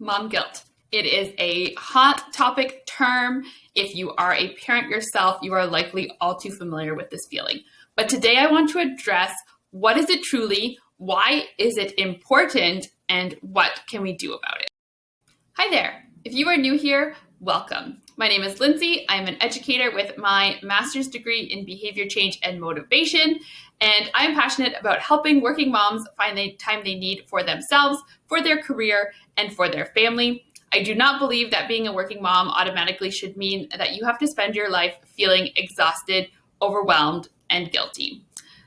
Mom guilt. It is a hot topic term. If you are a parent yourself, you are likely all too familiar with this feeling. But today I want to address what is it truly, why is it important, and what can we do about it? Hi there. If you are new here, welcome. My name is Lindsay. I'm an educator with my master's degree in behavior change and motivation, and I'm passionate about helping working moms find the time they need for themselves, for their career, and for their family. I do not believe that being a working mom automatically should mean that you have to spend your life feeling exhausted, overwhelmed, and guilty.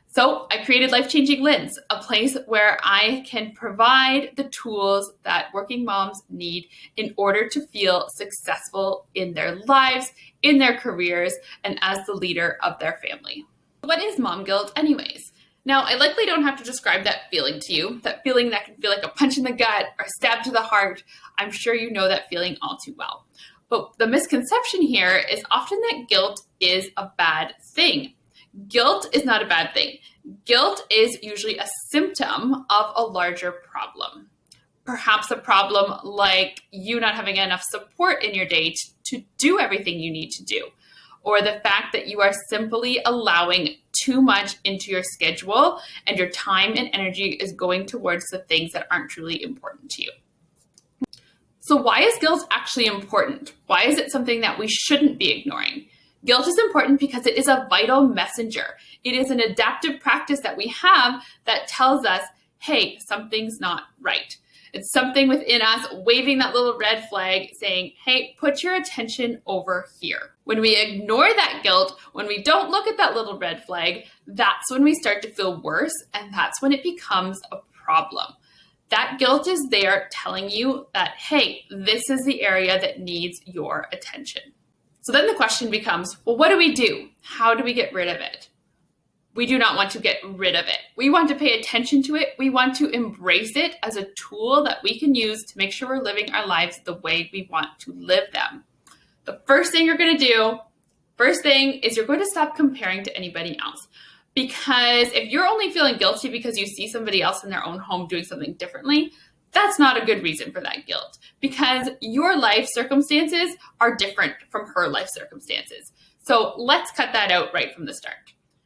So I created Life Changing Lins, a place where I can provide the tools that working moms need in order to feel successful in their lives, in their careers, and as the leader of their family. What is mom guilt anyways? Now, I likely don't have to describe that feeling to you, that feeling that can feel like a punch in the gut or a stab to the heart. I'm sure you know that feeling all too well. But the misconception here is often that guilt is a bad thing. Guilt is not a bad thing. Guilt is usually a symptom of a larger problem. Perhaps a problem like you not having enough support in your day to do everything you need to do, or the fact that you are simply allowing too much into your schedule and your time and energy is going towards the things that aren't truly important to you. So why is guilt actually important? Why is it something that we shouldn't be ignoring? Guilt is important because it is a vital messenger. It is an adaptive practice that we have that tells us, hey, something's not right. It's something within us waving that little red flag saying, hey, put your attention over here. When we ignore that guilt, when we don't look at that little red flag, that's when we start to feel worse, and that's when it becomes a problem. That guilt is there telling you that, hey, this is the area that needs your attention. So then the question becomes, well, what do we do? How do we get rid of it? We do not want to get rid of it. We want to pay attention to it. We want to embrace it as a tool that we can use to make sure we're living our lives the way we want to live them. The first thing you're going to do, is you're going to stop comparing to anybody else. Because if you're only feeling guilty because you see somebody else in their own home doing something differently, that's not a good reason for that guilt, because your life circumstances are different from her life circumstances. So let's cut that out right from the start.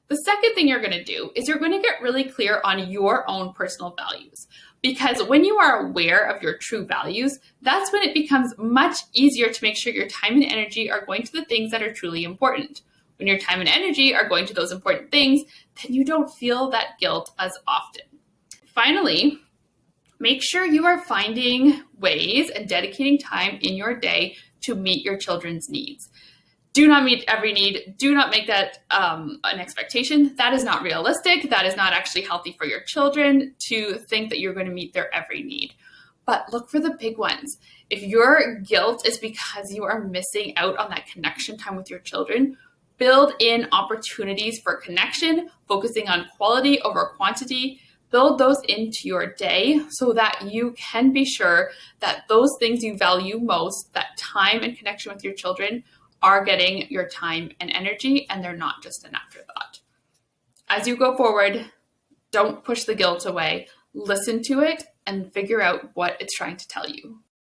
The second thing you're going to do is you're going to get really clear on your own personal values, because when you are aware of your true values, that's when it becomes much easier to make sure your time and energy are going to the things that are truly important. When your time and energy are going to those important things, then you don't feel that guilt as often. Finally, make sure you are finding ways and dedicating time in your day to meet your children's needs. Do not meet every need. Do not make that an expectation. That is not realistic. That is not actually healthy for your children to think that you're going to meet their every need. But look for the big ones. If your guilt is because you are missing out on that connection time with your children, build in opportunities for connection, focusing on quality over quantity. Build those into your day so that you can be sure that those things you value most, that time and connection with your children, are getting your time and energy, and they're not just an afterthought. As you go forward, don't push the guilt away. Listen to it and figure out what it's trying to tell you.